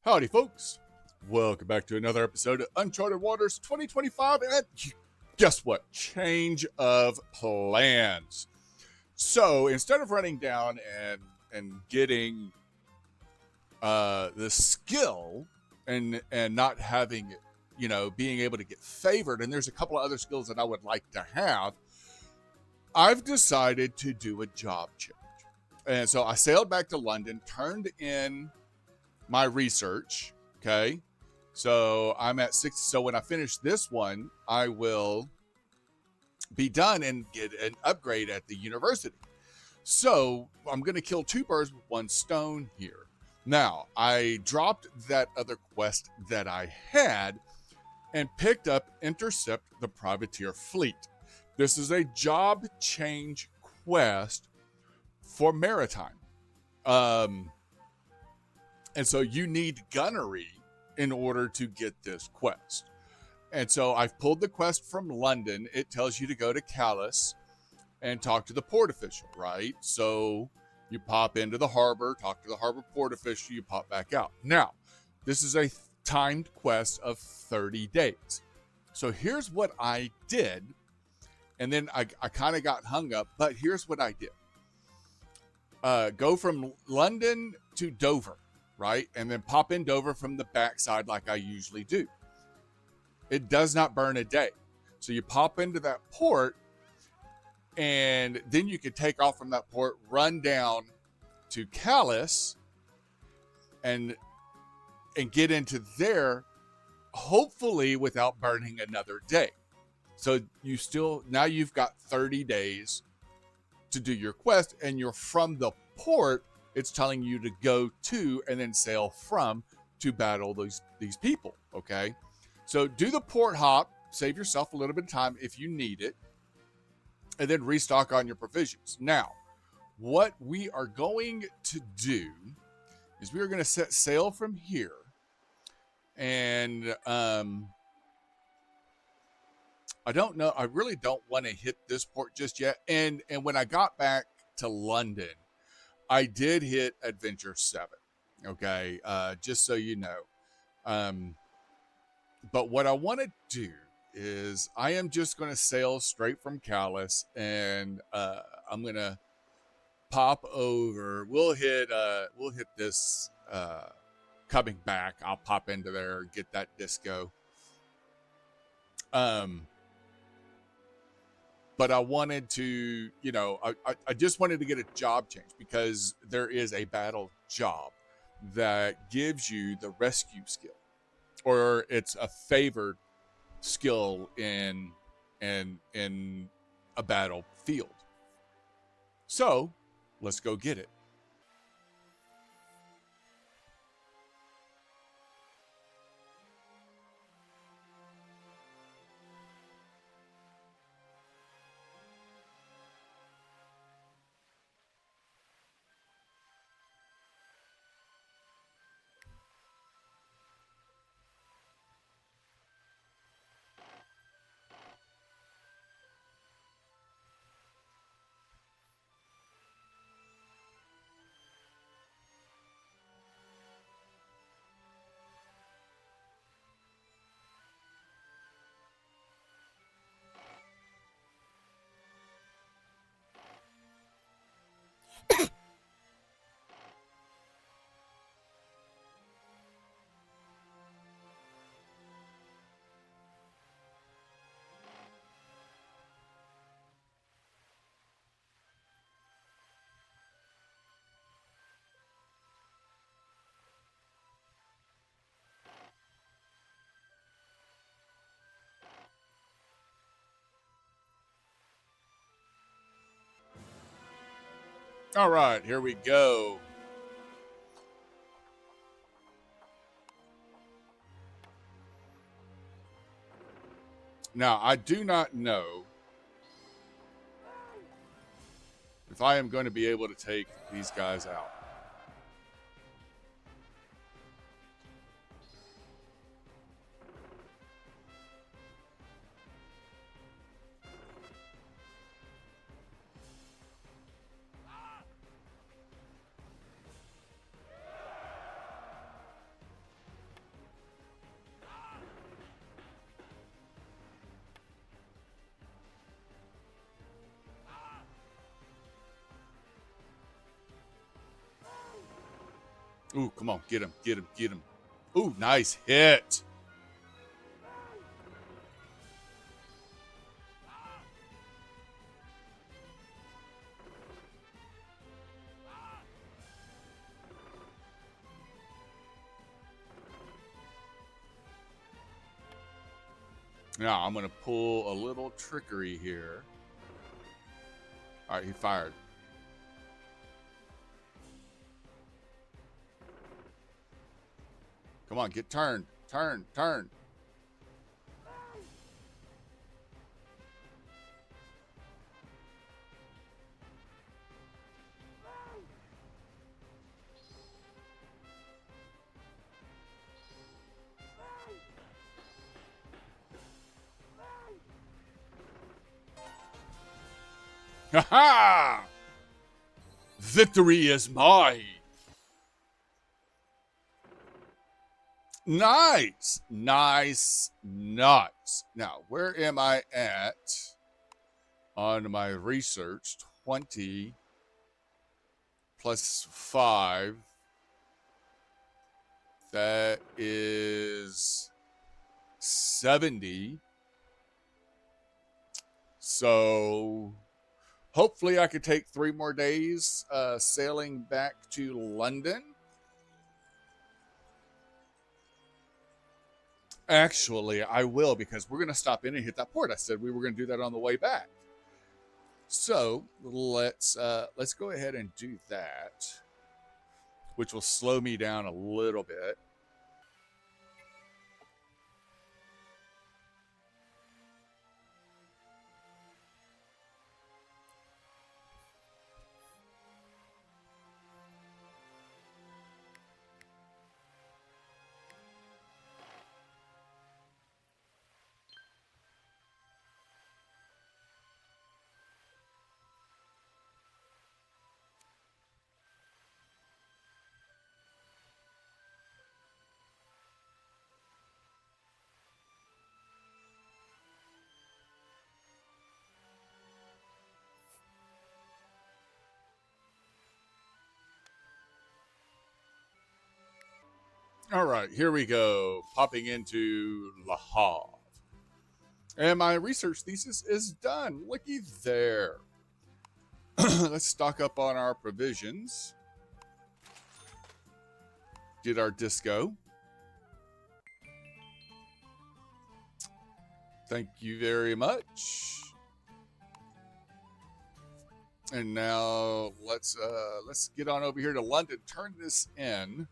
Howdy, folks. Welcome back to another episode of Uncharted Waters 2025. And guess what? Change of plans. So instead of running down and getting the skill and not having, being able to get favored, and there's a couple of other skills that I would like to have, I've decided to do a job change. And so I sailed back to London, turned in my research. Okay. So I'm at 60. So when I finish this one, I will be done and get an upgrade at the university. So I'm going to kill two birds with one stone here. Now, I dropped that other quest that I had and picked up Intercept the Privateer Fleet. This is a job change quest for maritime. And so you need gunnery in order to get this quest. And so I've pulled the quest from London. It tells you to go to Calais and talk to the port official, right? So you pop into the harbor, talk to the harbor port official, you pop back out. Now, this is a timed quest of 30 days. So here's what I did. And then I kind of got hung up, but here's what I did. Go from London to Dover, right? And then pop in Dover from the backside like I usually do. It does not burn a day. So you pop into that port, and then you can take off from that port, run down to Calais, and get into there, hopefully without burning another day. So now you've got 30 days to do your quest, and you're from the port. It's telling you to go to and then sail from to battle these people. Okay. So do the port hop, save yourself a little bit of time if you need it, and then restock on your provisions. Now, what we are going to do is we are going to set sail from here. And I don't know. I really don't want to hit this port just yet. And when I got back to London, I did hit Adventure 7. Okay. Just so you know. But what I want to do is I am just going to sail straight from Calais, and I'm going to pop over. We'll hit this coming back. I'll pop into there, get that disco. But I wanted to, I just wanted to get a job change because there is a battle job that gives you the rescue skill, or it's a favored skill in a battlefield. So let's go get it. All right, here we go. Now, I do not know if I am going to be able to take these guys out. Ooh, come on. Get him. Get him. Get him. Ooh, nice hit. Now, I'm going to pull a little trickery here. All right, he fired. Come on, get turned. Turn, turn. Ha ha! Victory is mine. Nice. Nice. Nice. Now, where am I at on my research? 20 plus 5. That is 70. So hopefully I could take 3 more days sailing back to London. Actually, I will, because we're going to stop in and hit that port. I said we were going to do that on the way back. So let's go ahead and do that, which will slow me down a little bit. All right, here we go. Popping into Le Havre. And my research thesis is done. Looky there. Let's stock up on our provisions. Get our disco. Thank you very much. And now let's get on over here to London. Turn this in.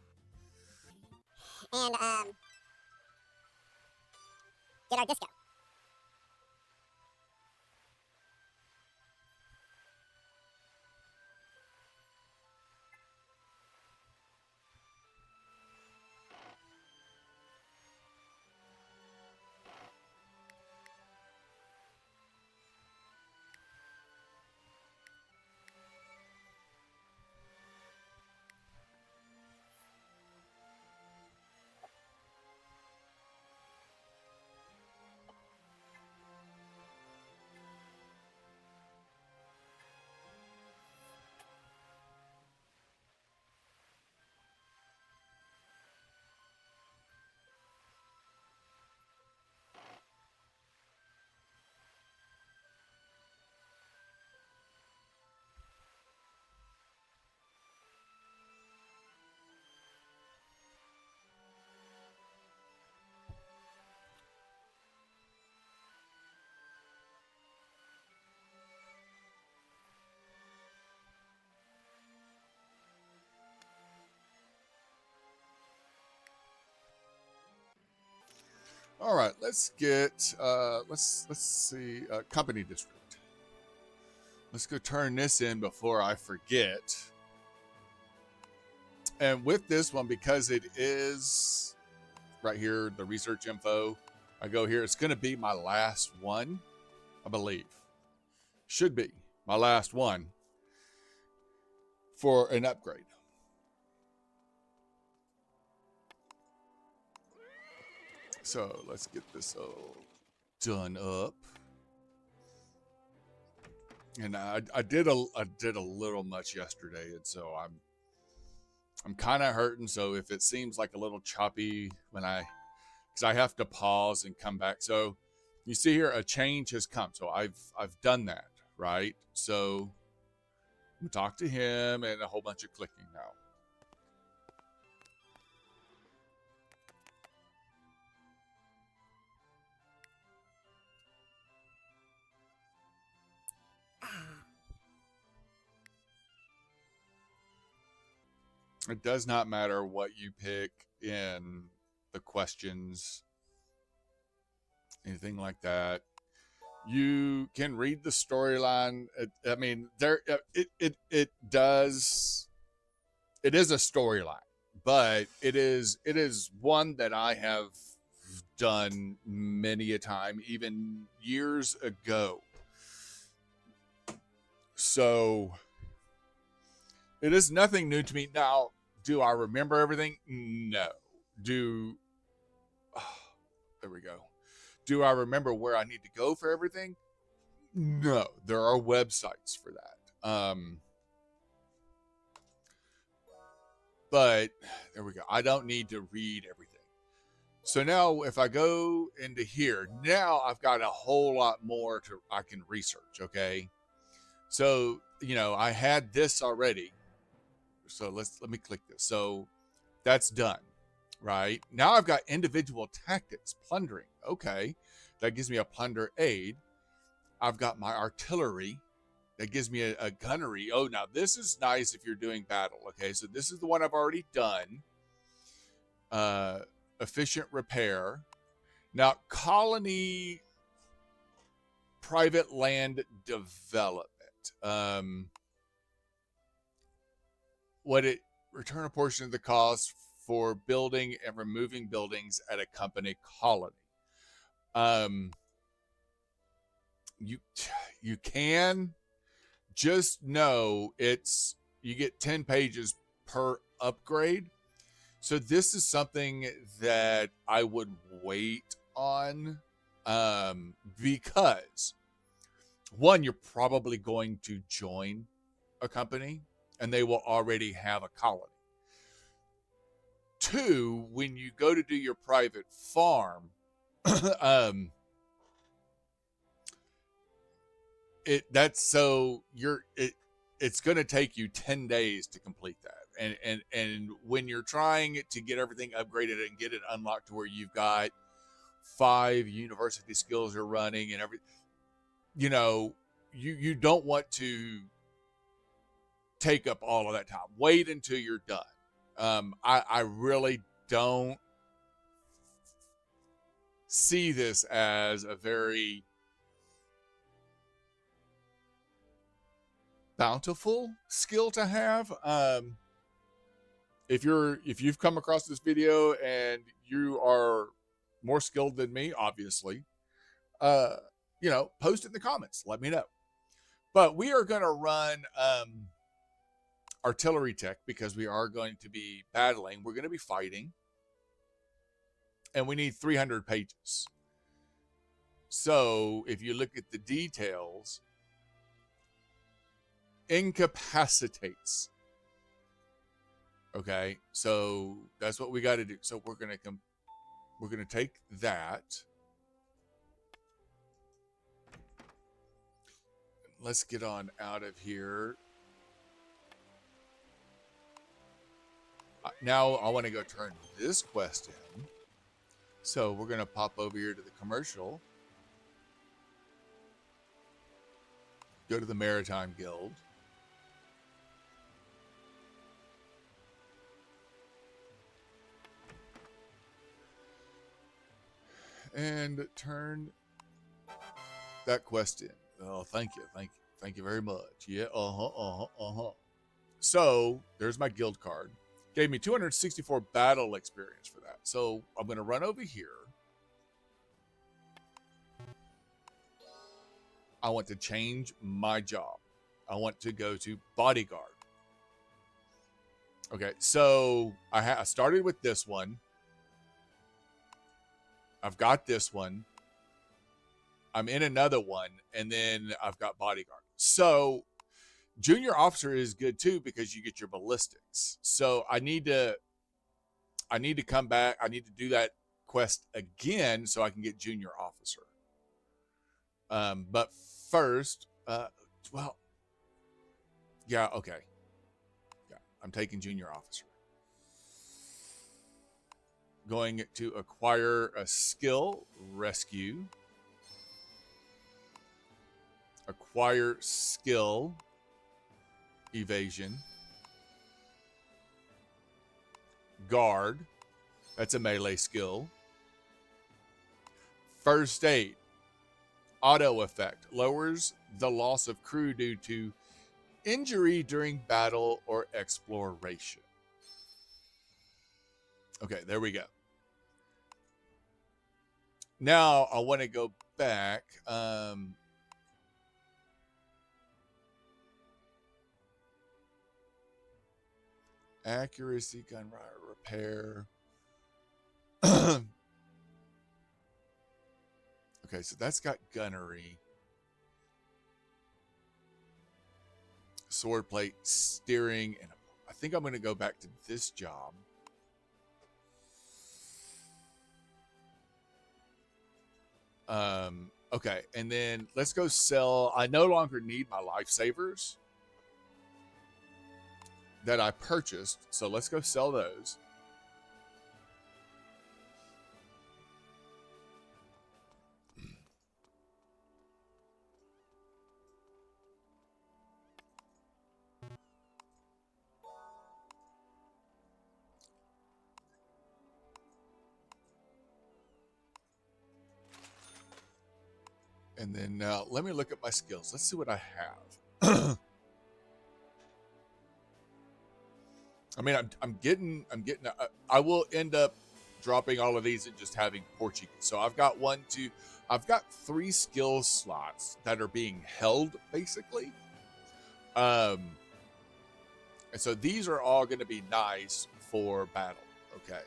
And get our disco. All right, let's get let's see company district. Let's go turn this in before I forget. And with this one, because it is right here, the research info, I go here. It's going to be my last one, I believe. Should be my last one for an upgrade. So let's get this all done up. And I did a little much yesterday, and so I'm kind of hurting, so if it seems like a little choppy because I have to pause and come back. So you see here, a change has come. So I've done that, right? So I'm gonna talk to him and a whole bunch of clicking now. It does not matter what you pick in the questions, anything like that. You can read the storyline. I mean, it does. It is a storyline, but it is one that I have done many a time, even years ago. So it is nothing new to me. Now, do I remember everything? No. Do oh, there we go. Do I remember where I need to go for everything? No. There are websites for that. But there we go. I don't need to read everything. So now if I go into here, now I've got a whole lot more to I can research, okay? So, I had this already. So let me click this. So that's done, right? Now I've got individual tactics, plundering. Okay. That gives me a plunder aid. I've got my artillery. That gives me a gunnery. Oh, now this is nice if you're doing battle. Okay. So this is the one I've already done. Efficient repair. Now, colony private land development. What it return a portion of the cost for building and removing buildings at a company colony. You can just know you get 10 pages per upgrade. So this is something that I would wait on, because one, you're probably going to join a company and they will already have a colony. Two, when you go to do your private farm, it's going to take you 10 days to complete that. And when you're trying to get everything upgraded and get it unlocked to where you've got 5 university skills are running and everything, you don't want to take up all of that time. Wait until you're done. I really don't see this as a very bountiful skill to have. If you've come across this video and you are more skilled than me, obviously, post it in the comments. Let me know. But we are going to run artillery tech because we are going to be battling. We're going to be fighting. And we need 300 pages. So if you look at the details, incapacitates. Okay, so that's what we got to do. So we're gonna take that. Let's get on out of here. Now I want to go turn this quest in. So we're gonna pop over here to the commercial. Go to the Maritime Guild. And turn that quest in. Oh, thank you very much. Yeah, So there's my guild card. Gave me 264 battle experience for that. So I'm going to run over here. I want to change my job. I want to go to bodyguard. Okay, so I started with this one. I've got this one. I'm in another one, and then I've got bodyguard. So Junior officer is good too because you get your ballistics. So I need to come back. I need to do that quest again so I can get junior officer. But first, well, yeah, okay. Yeah, I'm taking junior officer. Going to acquire a skill, rescue. Acquire skill, evasion. Guard, that's a melee skill. First aid, auto effect, lowers the loss of crew due to injury during battle or exploration. Okay, there we go. Now I want to go back. Accuracy, gun repair. Okay, so that's got gunnery. Sword plate, steering, and I think I'm going to go back to this job. Okay, and then let's go sell. I no longer need my lifesavers that I purchased, so let's go sell those. And then let me look at my skills. Let's see what I have. I mean, I'm getting. I will end up dropping all of these and just having Portuguese. So I've got I've got 3 skill slots that are being held basically. And so these are all going to be nice for battle. Okay.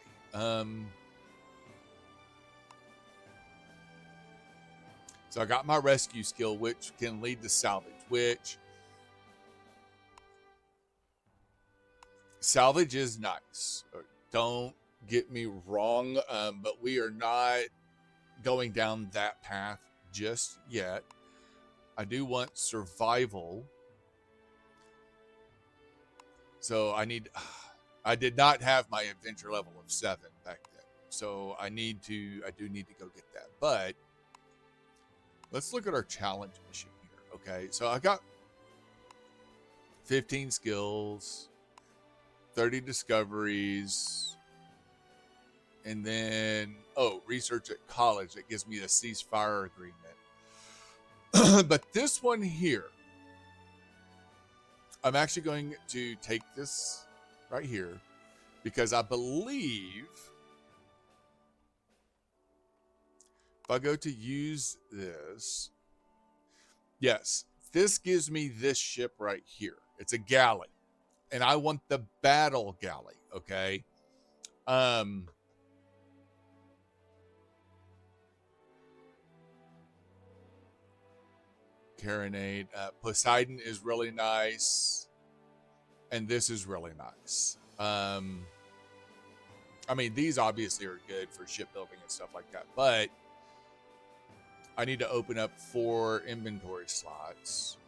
So I got my rescue skill, which can lead to salvage, which salvage is nice. Don't get me wrong, but we are not going down that path just yet. I do want survival. So I did not have my adventure level of 7 back then. So I do need to go get that. But let's look at our challenge mission here. Okay, so I got 15 skills, 30 discoveries, and then, research at college. That gives me a ceasefire agreement. But this one here, I'm actually going to take this right here because I believe if I go to use this, yes, this gives me this ship right here. It's a galley, and I want the battle galley. Okay. Carronade. Poseidon is really nice, and this is really nice. I mean, these obviously are good for shipbuilding and stuff like that, but I need to open up 4 inventory slots.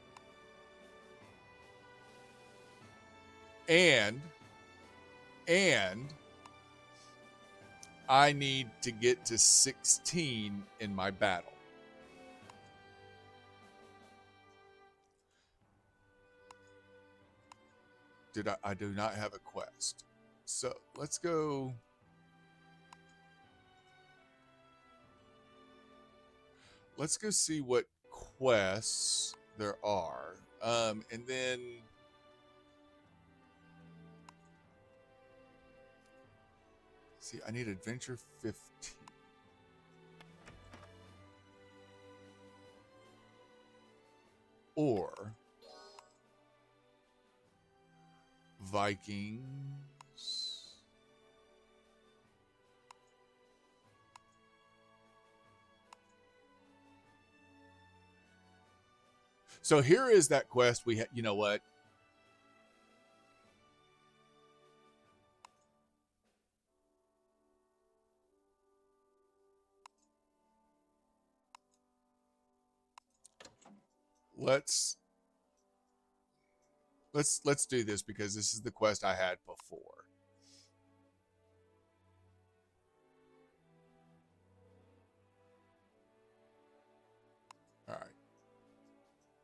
And I need to get to 16 in my battle. I do not have a quest. So let's go. Let's go see what quests there are. And then see, I need adventure 15. Or Vikings. So here is that quest we had. You know what? Let's let's do this because this is the quest I had before. All right.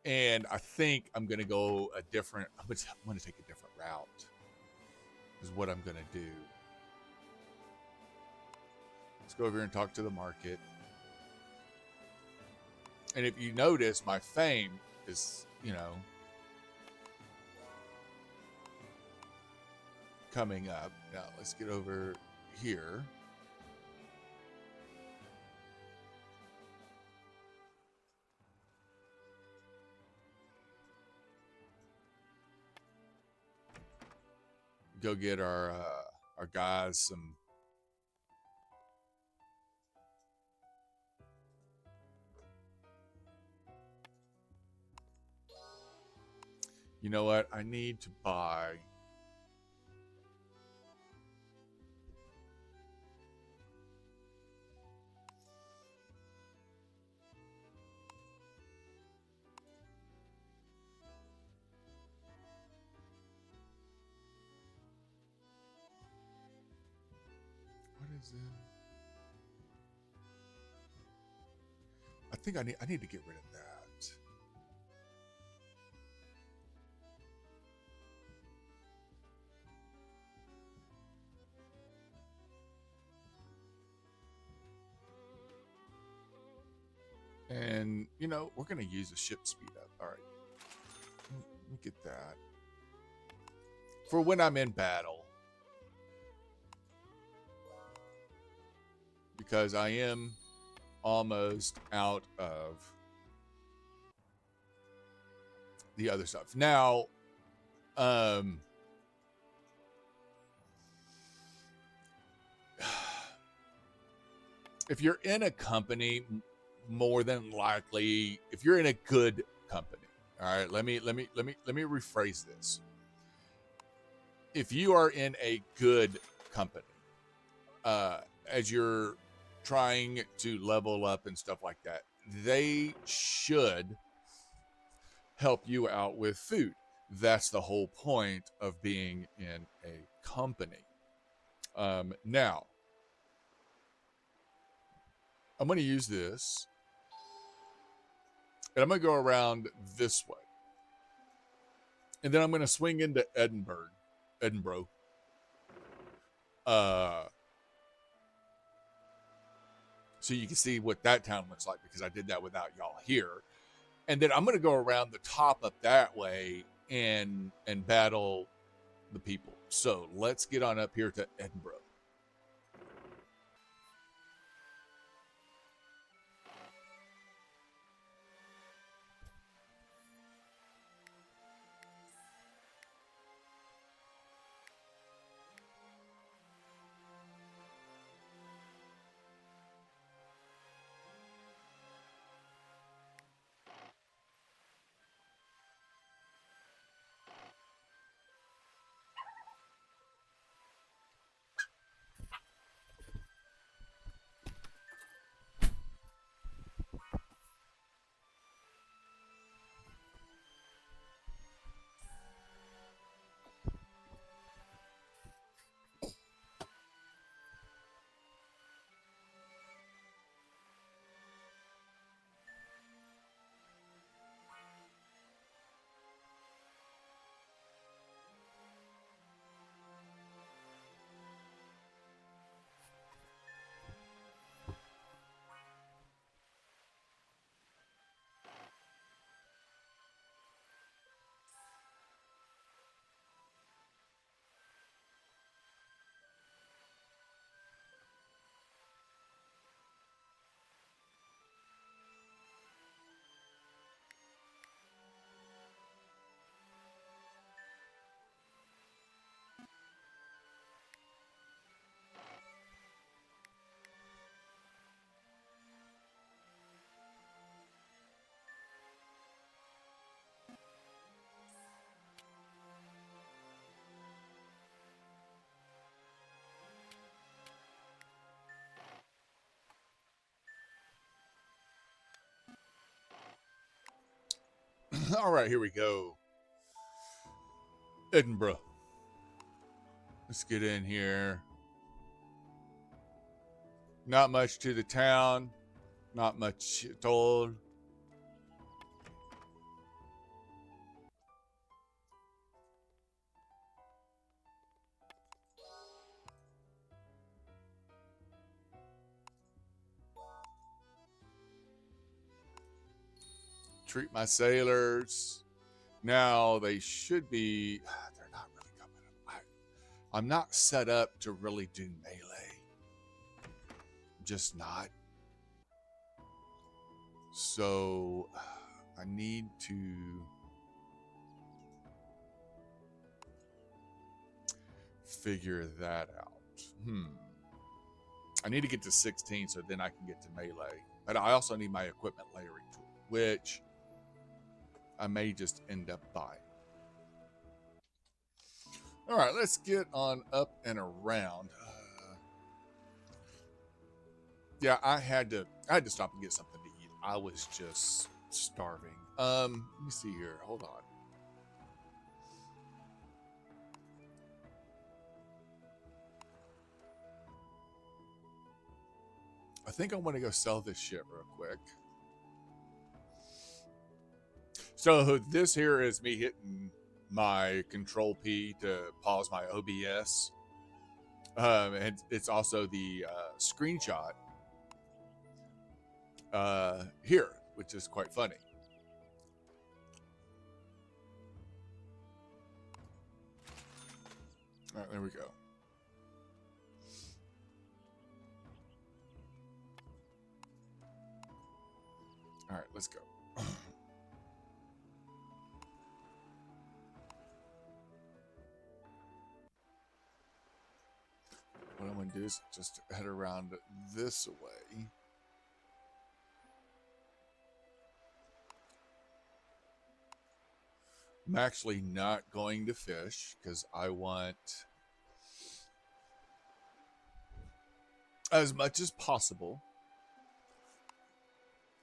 And I think I'm going to go a different, I'm going to take a different route, is what I'm going to do. Let's go over here and talk to the market. And if you notice, my fame is, coming up. Now, let's get over here. Go get our guys some. You know what? I need to buy. What is it? I think I need to get rid of that. And, we're going to use a ship speed up. All right. Let me get that. For when I'm in battle. Because I am almost out of the other stuff. Now, if you're in a company, more than likely, if you're in a good company, all right, let me rephrase this. If you are in a good company, as you're trying to level up and stuff like that, they should help you out with food. That's the whole point of being in a company. Now, I'm going to use this, and I'm going to go around this way. And then I'm going to swing into Edinburgh. So you can see what that town looks like, because I did that without y'all here. And then I'm going to go around the top up that way and battle the people. So let's get on up here to Edinburgh. All right, here we go. Edinburgh. Let's get in here. Not much to the town. Not much told. Treat my sailors. Now they should be. They're not really coming up. I'm not set up to really do melee. Just not. So I need to figure that out. I need to get to 16 so then I can get to melee. But I also need my equipment layering tool, which I may just end up buying. All right, let's get on up and around. Yeah, I had to stop and get something to eat. I was just starving. Let me see here. Hold on. I think I want to go sell this shit real quick. So this here is me hitting my Control P to pause my OBS. And it's also the screenshot here, which is quite funny. All right, there we go. All right, let's go. What I'm going to do is just head around this way. I'm actually not going to fish because I want as much as possible.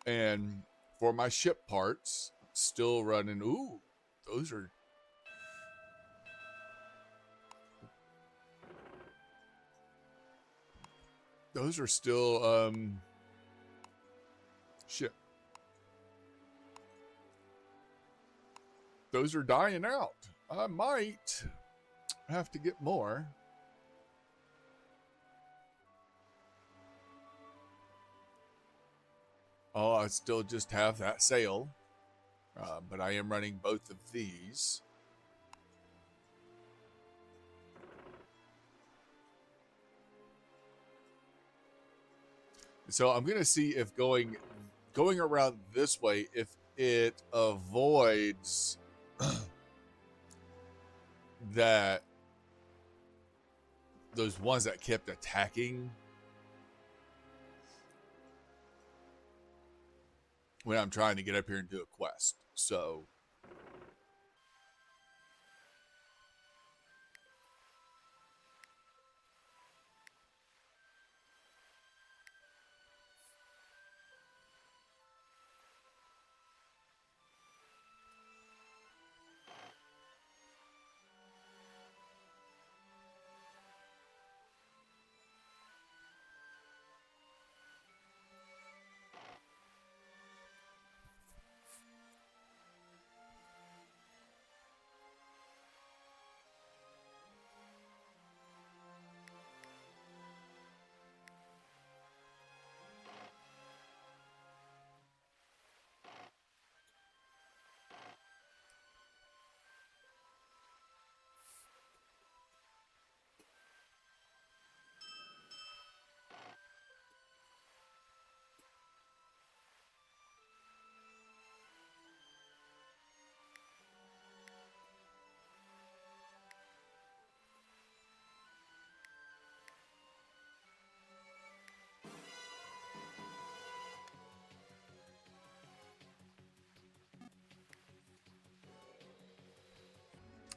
And for my ship parts, still running. Ooh, those are. Those are still shit. Those are dying out. I might have to get more. Oh, I still just have that sail. But I am running both of these. So I'm going to see if going around this way, if it avoids that those ones that kept attacking when I'm trying to get up here and do a quest. So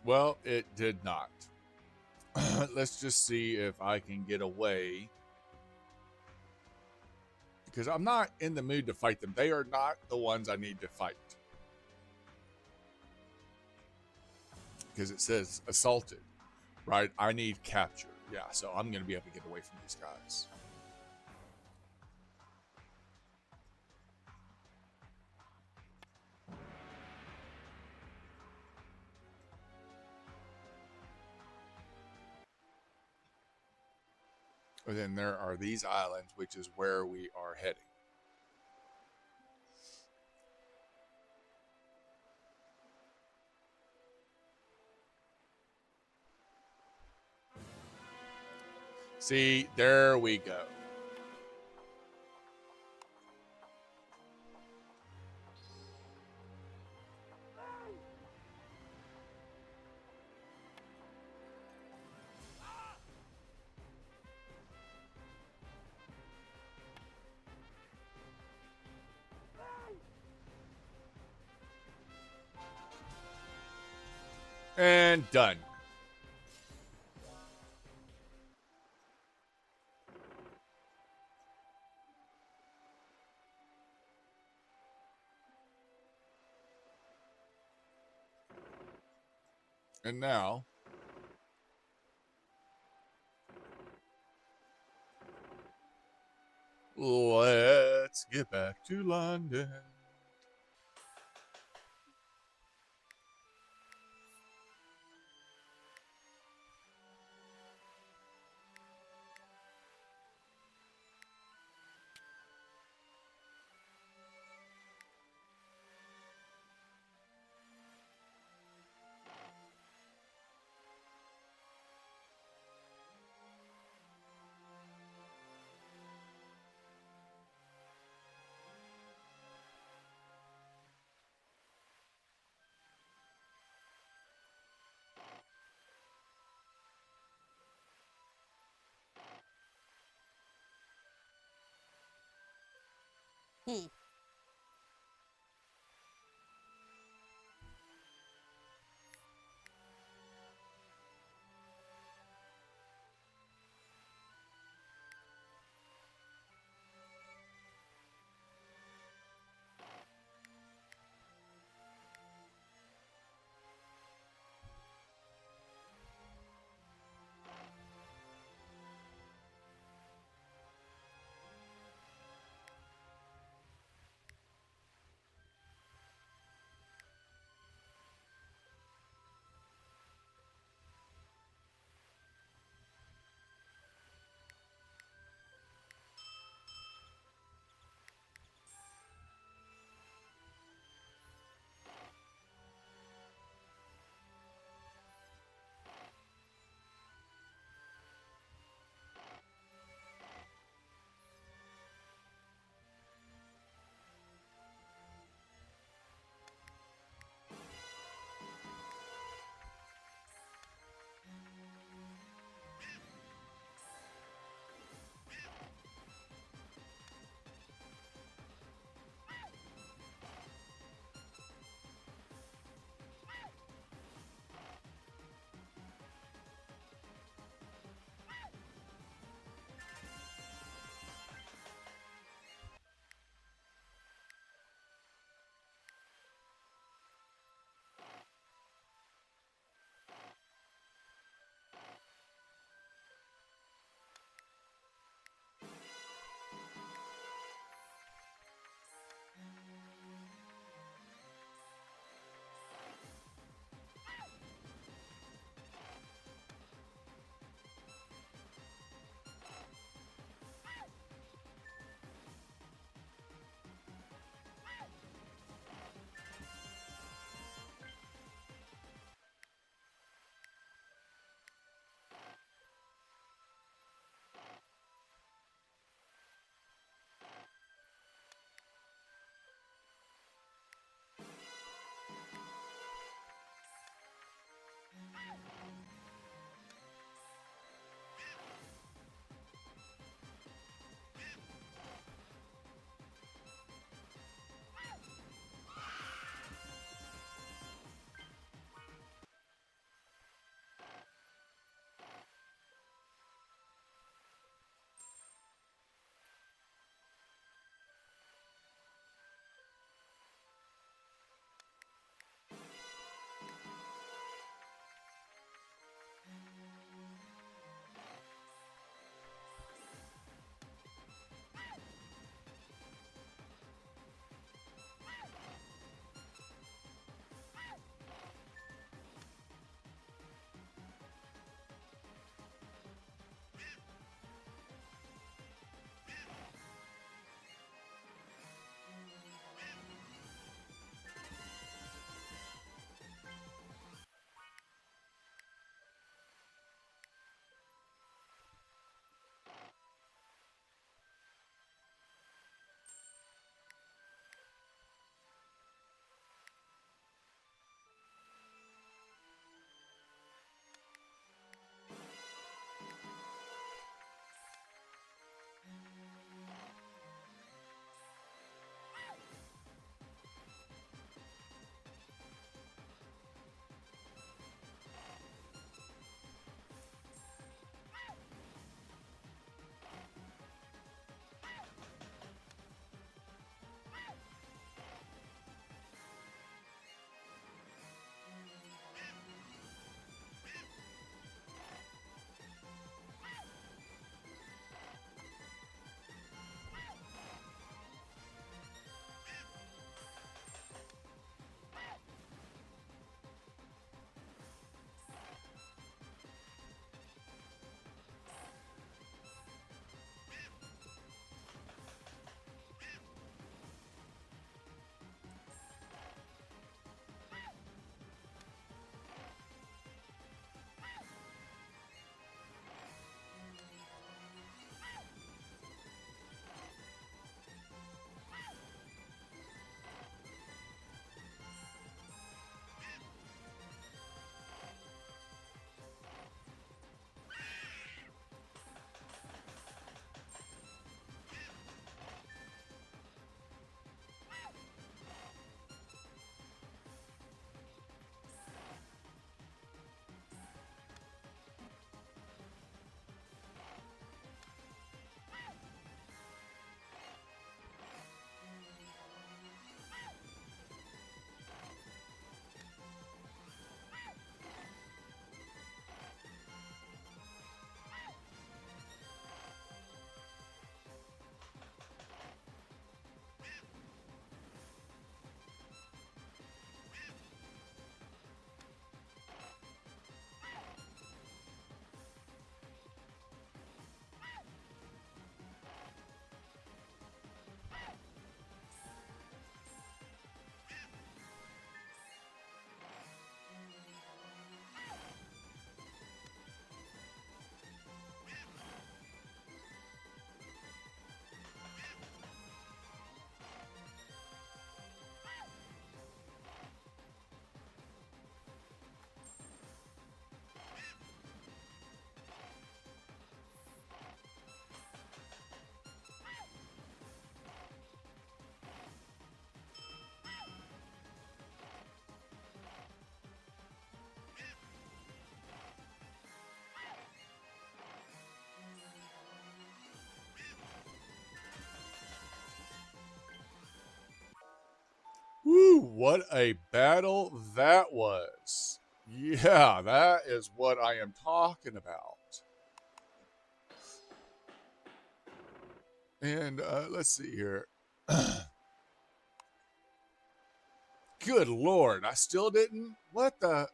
well, it did not. Let's just see if I can get away. Because I'm not in the mood to fight them. They are not the ones I need to fight. because it says assaulted, right? I need capture. Yeah, so I'm going to be able to get away from these guys. And then there are these islands, which is where we are heading. See, there we go. And done. And now, let's get back to London. Hmm. What a battle that was. Yeah, that is what I am talking about. And let's see here. Good Lord, I still didn't. What the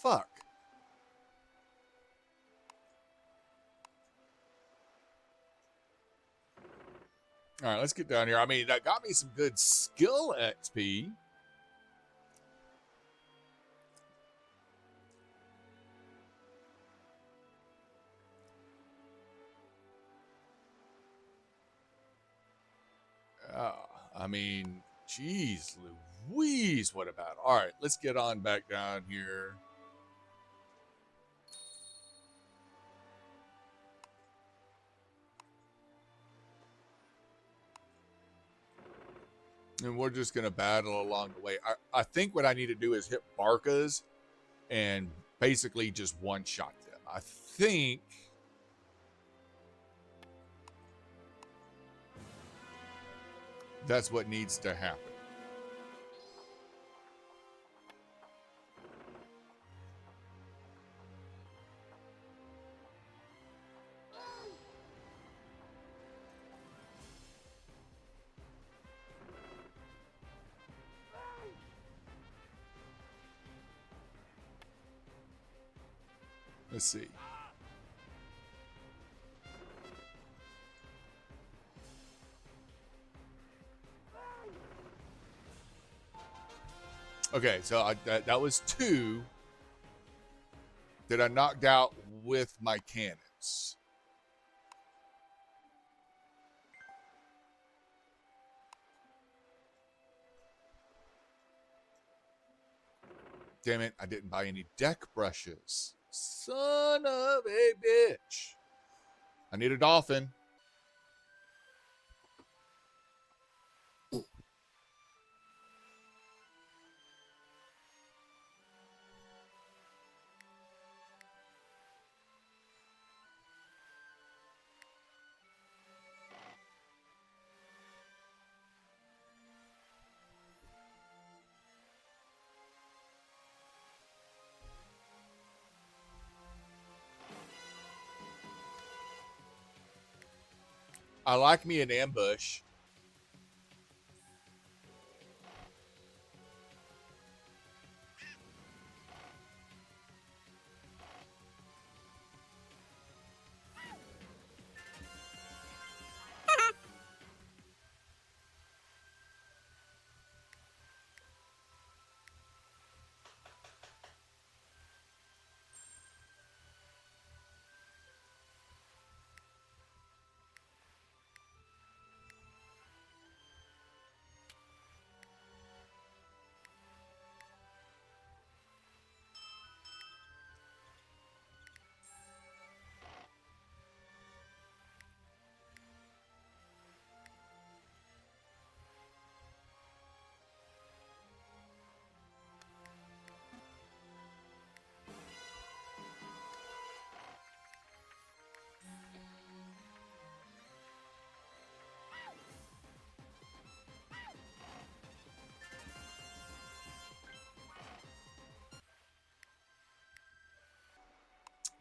fuck? All right, let's get down here. I mean, that got me some good skill XP. I mean, geez, Louise, what about? All right, let's get on back down here. And we're just going to battle along the way. I think what I need to do is hit Barcas and basically just one-shot them. I think that's what needs to happen. Let's see. Okay, so that was 2 that I knocked out with my cannons. Damn it, I didn't buy any deck brushes. Son of a bitch. I need a dolphin. I like me an ambush.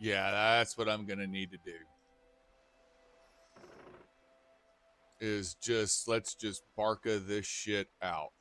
Yeah, that's what I'm going to need to do. Let's just Barca this shit out.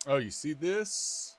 Oh, you see this?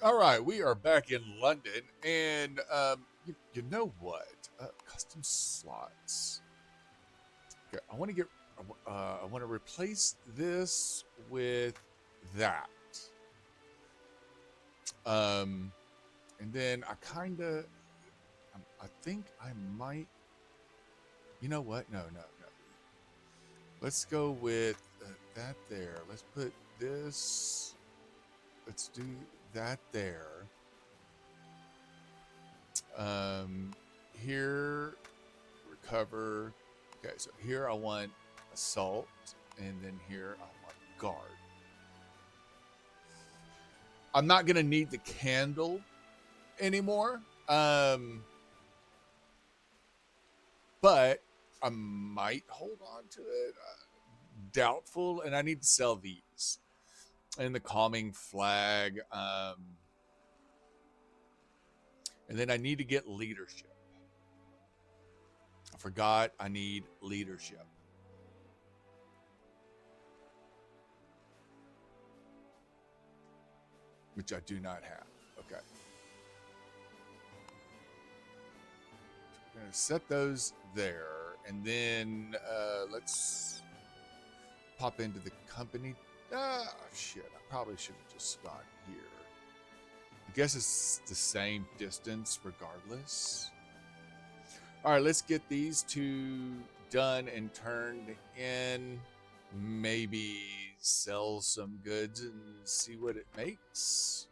All right, we are back in London, and you know what? Custom slots. Okay, I want to get. I want to replace this with that. Um, and then I think I might. You know what? No, no, no. Let's go with that there. Let's put this. Let's do that there. Here, recover. Okay, so here I want assault, and then here I want guard. I'm not gonna need the candle anymore, but I might hold on to it. Doubtful, and I need to sell these. And the calming flag, and then I need to get leadership. I forgot I need leadership, which I do not have. Okay. We're going to set those there. And then let's pop into the company. Shit. I probably should have just gone here. I guess it's the same distance regardless. All right, let's get these two done and turned in. Maybe sell some goods and see what it makes.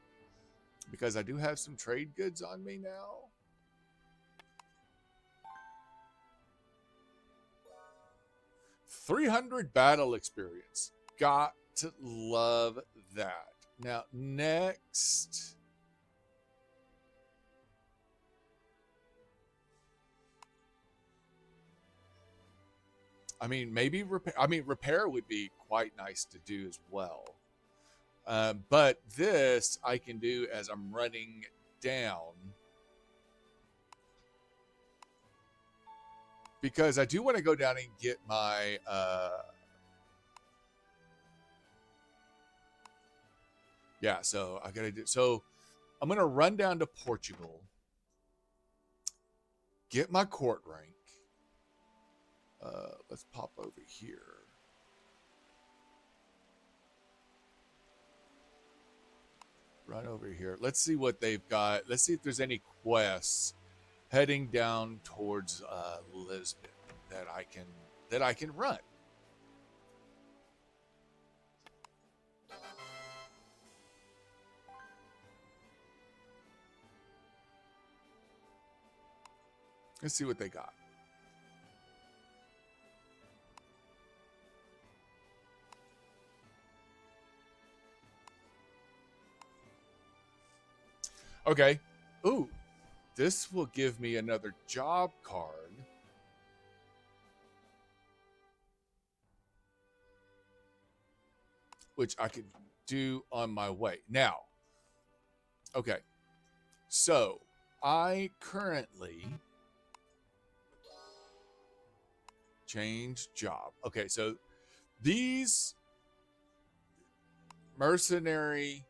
Because I do have some trade goods on me now. 300 battle experience. Got to love that. Now, next. I mean, maybe repair. I mean, repair would be quite nice to do as well. But this I can do as I'm running down. Because I do want to go down and get my... yeah, so I got to do... So I'm going to run down to Portugal. Get my court rank. Let's pop over here. Run over here. Let's see what they've got. Let's see if there's any quests heading down towards Lisbon that I can run. Let's see what they got. Okay. Ooh, this will give me another job card. Which I could do on my way. Now, okay. So, I currently change job. Okay, so these mercenary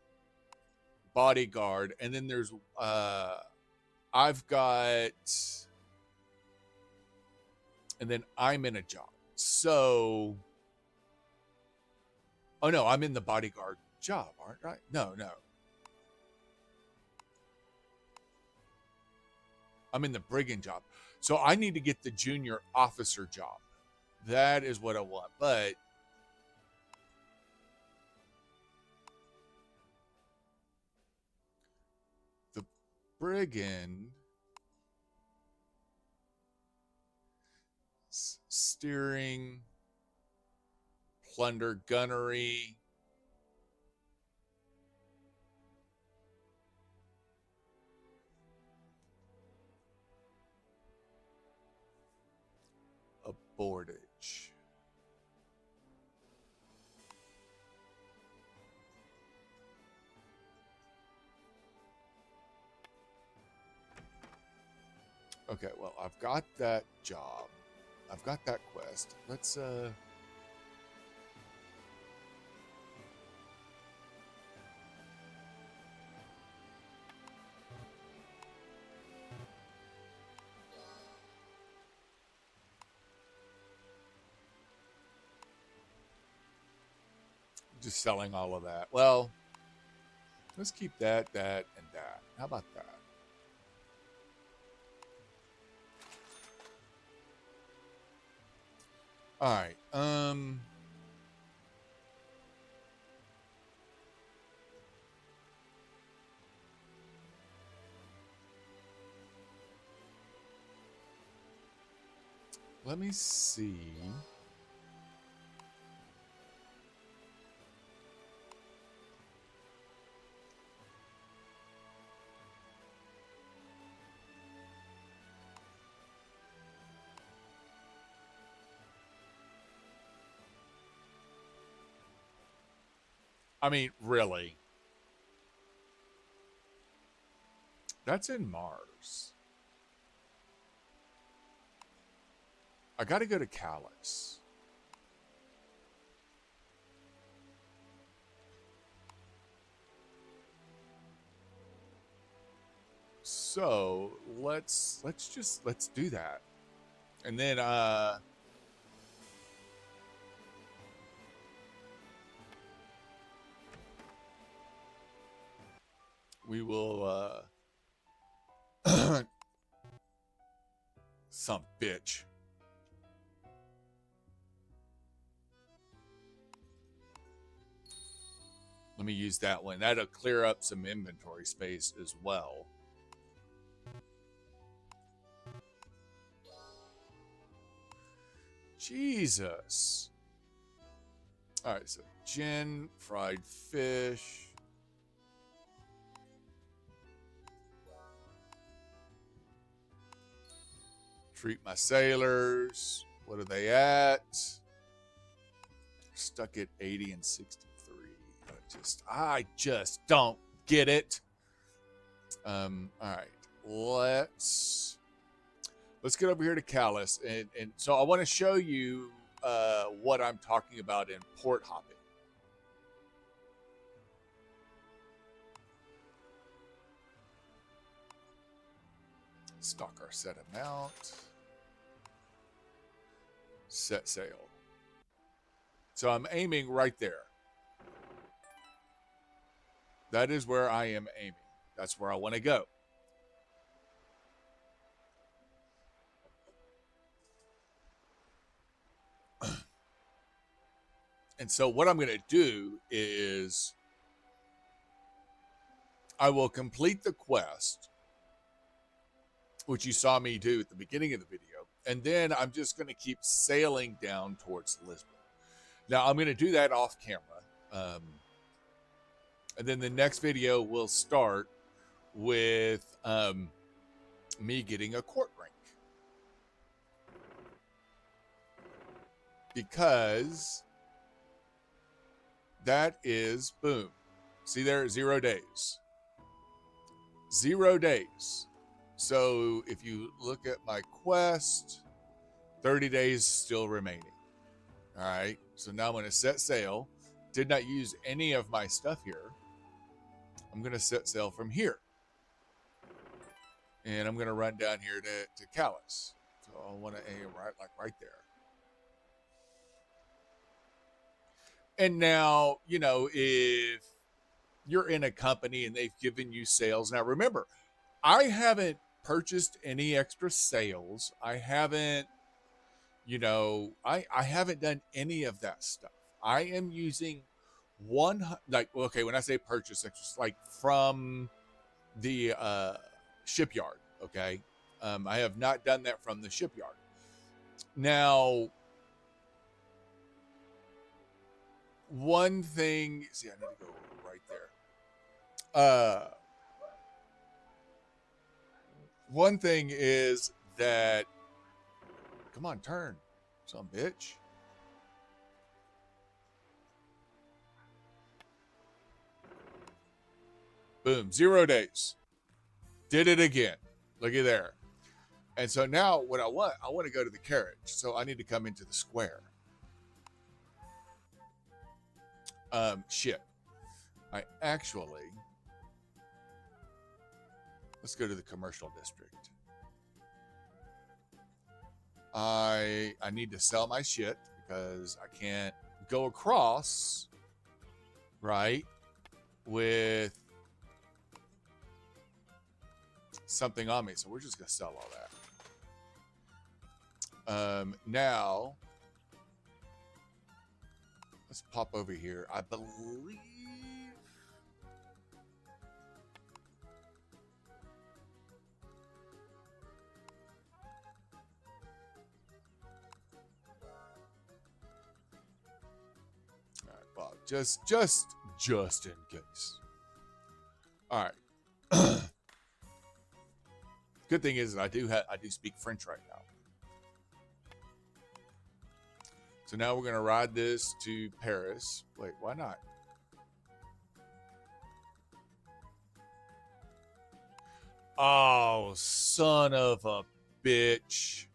bodyguard, and then there's I've got, and then I'm in a job. So, oh no, I'm in the bodyguard job, aren't I? No. I'm in the brigand job. So I need to get the junior officer job. That is what I want. But the brigand steering, plunder, gunnery. Boardage. Okay, well, I've got that job. I've got that quest. Let's just selling all of that. Well, let's keep that, and that. How about that? All right. Let me see. I mean, really. That's in Mars. I got to go to Callus. So let's do that, and then we will some bitch. Let me use that one. That'll clear up some inventory space as well. Jesus. All right, so gin, fried fish. Treat my sailors. What are they at? Stuck at 80 and 63. I just don't get it. All right. Let's get over here to Callus. And so I want to show you what I'm talking about in port hopping. Stock our set amount. Set sail. So I'm aiming right there. That is where I am aiming. That's where I want to go. And so what I'm going to do is I will complete the quest, which you saw me do at the beginning of the video. And then I'm just going to keep sailing down towards Lisbon. Now, I'm going to do that off camera. And then the next video will start with me getting a court rank. Because that is, boom. See there, 0 days. 0 days. So if you look at my quest, 30 days still remaining. All right. So now I'm going to set sail. Did not use any of my stuff here. I'm going to set sail from here. And I'm going to run down here to Callus. So I want to aim right there. And now, you know, if you're in a company and they've given you sales. Now, remember, I haven't purchased any extra sales. I haven't, you know, I haven't done any of that stuff. I am using when I say purchase, it's just like from the shipyard, okay? I have not done that from the shipyard. Now, one thing, see, I need to go right there. One thing is that, come on, turn, some bitch. Boom, 0 days. Did it again. Looky there. And so now what I want to go to the carriage. So I need to come into the square. Shit. Let's go to the commercial district. I need to sell my shit because I can't go across, right, with something on me. So we're just going to sell all that. Now, let's pop over here. I believe... All right, well, just in case. All right. Good thing is that I do speak French right now. So now we're going to ride this to Paris. Wait, why not? Oh, son of a bitch.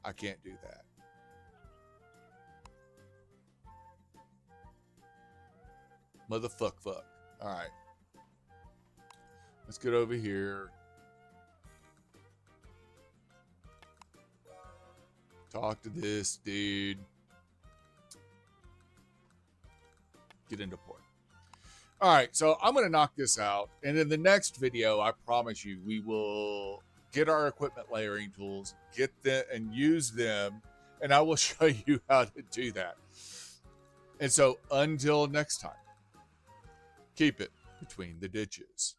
I can't do that. Motherfuck. All right. Let's get over here. Talk to this dude. Get into port. All right, so I'm going to knock this out. And in the next video, I promise you, we will get our equipment layering tools, get them and use them. And I will show you how to do that. And so until next time, keep it between the ditches.